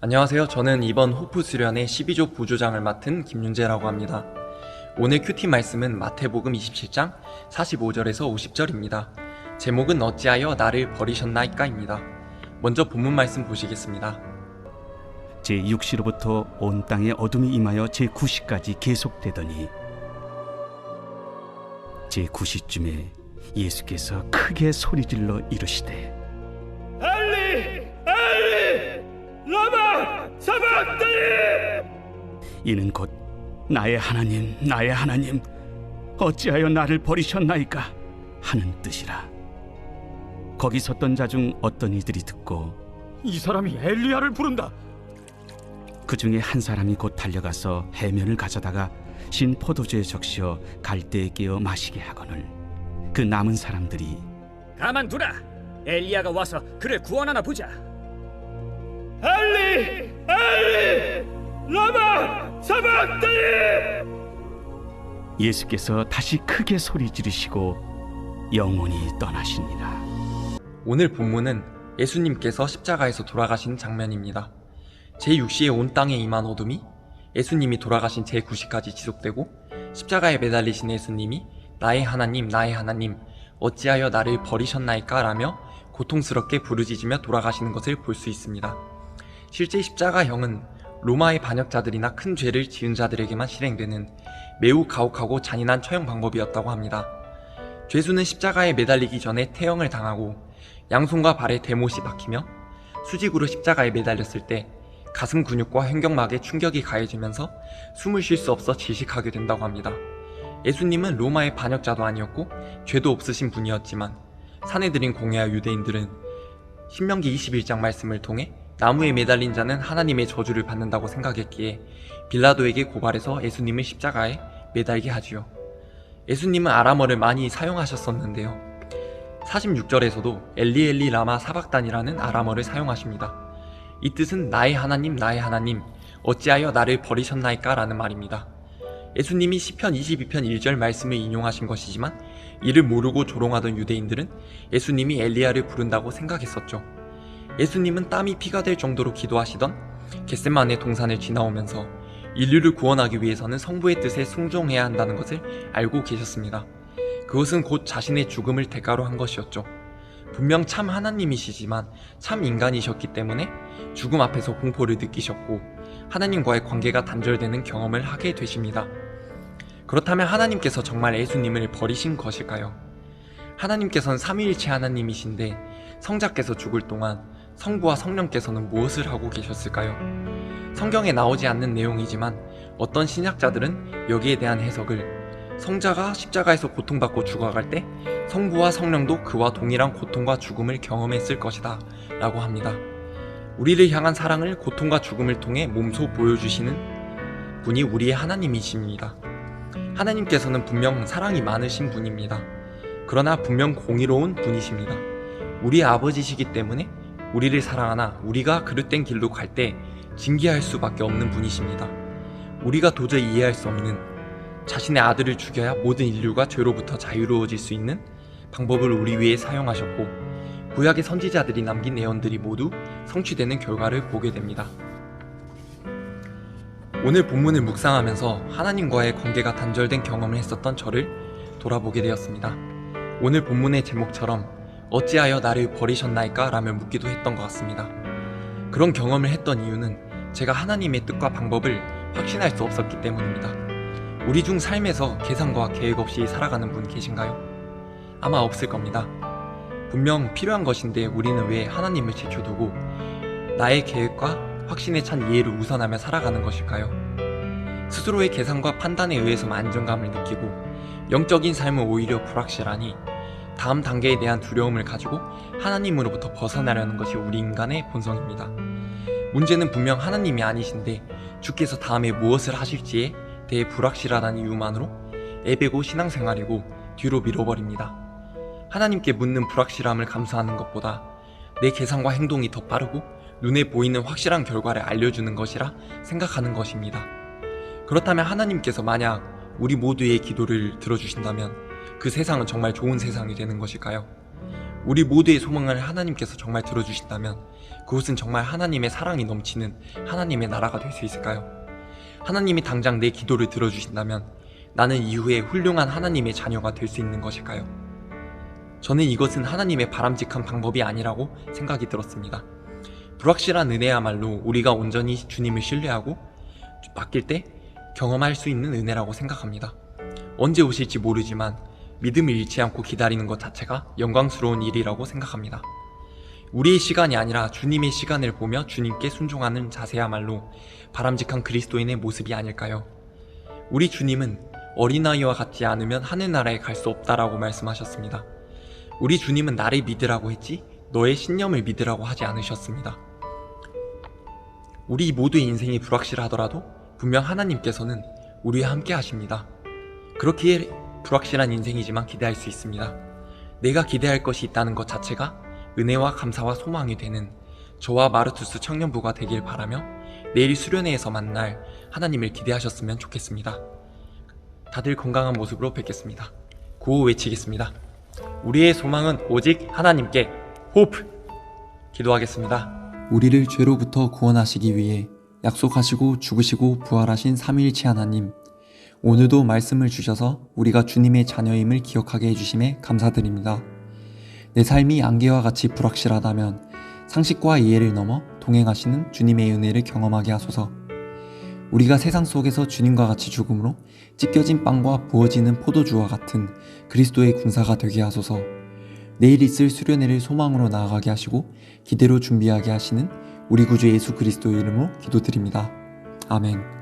안녕하세요. 저는 이번 호프 수련의 12조 부조장을 맡은 김윤재라고 합니다. 오늘 큐티 말씀은 마태복음 27장 45절에서 50절입니다. 제목은 어찌하여 나를 버리셨나이까입니다. 먼저 본문 말씀 보시겠습니다. 제6시로부터 온 땅에 어둠이 임하여 제9시까지 계속되더니 제9시쯤에 예수께서 크게 소리질러 이르시되 엘리 엘리 라마 사박다니. 이는 곧 나의 하나님 나의 하나님 어찌하여 나를 버리셨나이까 하는 뜻이라. 거기 섰던 자 중 어떤 이들이 듣고 이 사람이 엘리야를 부른다. 그 중에 한 사람이 곧 달려가서 해면을 가져다가 신 포도주에 적시어 갈대에 깨어 마시게 하거늘 그 남은 사람들이 가만두라. 엘리야가 와서 그를 구원하나 보자. 엘리 엘리 라마 사박다니. 예수께서 다시 크게 소리 지르시고 영원히 떠나시니라. 오늘 본문은 예수님께서 십자가에서 돌아가신 장면입니다. 제6시에 온 땅에 임한 어둠이 예수님이 돌아가신 제9시까지 지속되고 십자가에 매달리신 예수님이 나의 하나님 나의 하나님 어찌하여 나를 버리셨나이까 라며 고통스럽게 부르짖으며 돌아가시는 것을 볼 수 있습니다. 실제 십자가형은 로마의 반역자들이나 큰 죄를 지은 자들에게만 실행되는 매우 가혹하고 잔인한 처형 방법이었다고 합니다. 죄수는 십자가에 매달리기 전에 태형을 당하고 양손과 발에 대못이 박히며 수직으로 십자가에 매달렸을 때 가슴 근육과 횡격막에 충격이 가해지면서 숨을 쉴 수 없어 질식하게 된다고 합니다. 예수님은 로마의 반역자도 아니었고 죄도 없으신 분이었지만 사내들인 공회와 유대인들은 신명기 21장 말씀을 통해 나무에 매달린 자는 하나님의 저주를 받는다고 생각했기에 빌라도에게 고발해서 예수님을 십자가에 매달게 하지요. 예수님은 아람어를 많이 사용하셨었는데요. 46절에서도 엘리 엘리 라마 사박단이라는 아람어를 사용하십니다. 이 뜻은 나의 하나님 어찌하여 나를 버리셨나이까 라는 말입니다. 예수님이 시편 22편 1절 말씀을 인용하신 것이지만 이를 모르고 조롱하던 유대인들은 예수님이 엘리야를 부른다고 생각했었죠. 예수님은 땀이 피가 될 정도로 기도하시던 겟세마네 동산을 지나오면서 인류를 구원하기 위해서는 성부의 뜻에 순종해야 한다는 것을 알고 계셨습니다. 그것은 곧 자신의 죽음을 대가로 한 것이었죠. 분명 참 하나님이시지만 참 인간이셨기 때문에 죽음 앞에서 공포를 느끼셨고 하나님과의 관계가 단절되는 경험을 하게 되십니다. 그렇다면 하나님께서 정말 예수님을 버리신 것일까요? 하나님께서는 삼위일체 하나님이신데 성자께서 죽을 동안 성부와 성령께서는 무엇을 하고 계셨을까요? 성경에 나오지 않는 내용이지만 어떤 신학자들은 여기에 대한 해석을 성자가 십자가에서 고통받고 죽어갈 때 성부와 성령도 그와 동일한 고통과 죽음을 경험했을 것이다 라고 합니다. 우리를 향한 사랑을 고통과 죽음을 통해 몸소 보여주시는 분이 우리의 하나님이십니다. 하나님께서는 분명 사랑이 많으신 분입니다. 그러나 분명 공의로운 분이십니다. 우리의 아버지시기 때문에 우리를 사랑하나 우리가 그릇된 길로 갈 때 징계할 수밖에 없는 분이십니다. 우리가 도저히 이해할 수 없는 자신의 아들을 죽여야 모든 인류가 죄로부터 자유로워질 수 있는 방법을 우리 위해 사용하셨고 구약의 선지자들이 남긴 예언들이 모두 성취되는 결과를 보게 됩니다. 오늘 본문을 묵상하면서 하나님과의 관계가 단절된 경험을 했었던 저를 돌아보게 되었습니다. 오늘 본문의 제목처럼 어찌하여 나를 버리셨나이까 라며 묻기도 했던 것 같습니다. 그런 경험을 했던 이유는 제가 하나님의 뜻과 방법을 확신할 수 없었기 때문입니다. 우리 중 삶에서 계산과 계획 없이 살아가는 분 계신가요? 아마 없을 겁니다. 분명 필요한 것인데 우리는 왜 하나님을 제쳐두고 나의 계획과 확신에 찬 이해를 우선하며 살아가는 것일까요? 스스로의 계산과 판단에 의해서만 안정감을 느끼고 영적인 삶은 오히려 불확실하니 다음 단계에 대한 두려움을 가지고 하나님으로부터 벗어나려는 것이 우리 인간의 본성입니다. 문제는 분명 하나님이 아니신데 주께서 다음에 무엇을 하실지에 대해 불확실하다는 이유만으로 애배고 신앙생활이고 뒤로 밀어버립니다. 하나님께 묻는 불확실함을 감수하는 것보다 내 계산과 행동이 더 빠르고 눈에 보이는 확실한 결과를 알려주는 것이라 생각하는 것입니다. 그렇다면 하나님께서 만약 우리 모두의 기도를 들어주신다면 그 세상은 정말 좋은 세상이 되는 것일까요? 우리 모두의 소망을 하나님께서 정말 들어주신다면 그곳은 정말 하나님의 사랑이 넘치는 하나님의 나라가 될 수 있을까요? 하나님이 당장 내 기도를 들어주신다면 나는 이후에 훌륭한 하나님의 자녀가 될 수 있는 것일까요? 저는 이것은 하나님의 바람직한 방법이 아니라고 생각이 들었습니다. 불확실한 은혜야말로 우리가 온전히 주님을 신뢰하고 맡길 때 경험할 수 있는 은혜라고 생각합니다. 언제 오실지 모르지만 믿음을 잃지 않고 기다리는 것 자체가 영광스러운 일이라고 생각합니다. 우리의 시간이 아니라 주님의 시간을 보며 주님께 순종하는 자세야말로 바람직한 그리스도인의 모습이 아닐까요? 우리 주님은 어린아이와 같지 않으면 하늘나라에 갈 수 없다라고 말씀하셨습니다. 우리 주님은 나를 믿으라고 했지 너의 신념을 믿으라고 하지 않으셨습니다. 우리 모두의 인생이 불확실하더라도 분명 하나님께서는 우리와 함께 하십니다. 그렇기에 불확실한 인생이지만 기대할 수 있습니다. 내가 기대할 것이 있다는 것 자체가 은혜와 감사와 소망이 되는 저와 마르투스 청년부가 되길 바라며 내일 수련회에서 만날 하나님을 기대하셨으면 좋겠습니다. 다들 건강한 모습으로 뵙겠습니다. 구호 외치겠습니다. 우리의 소망은 오직 하나님께 호프! 기도하겠습니다. 우리를 죄로부터 구원하시기 위해 약속하시고 죽으시고 부활하신 삼위일체 하나님, 오늘도 말씀을 주셔서 우리가 주님의 자녀임을 기억하게 해주심에 감사드립니다. 내 삶이 안개와 같이 불확실하다면 상식과 이해를 넘어 동행하시는 주님의 은혜를 경험하게 하소서. 우리가 세상 속에서 주님과 같이 죽음으로 찢겨진 빵과 부어지는 포도주와 같은 그리스도의 군사가 되게 하소서. 내일 있을 수련회를 소망으로 나아가게 하시고 기대로 준비하게 하시는 우리 구주 예수 그리스도의 이름으로 기도드립니다. 아멘.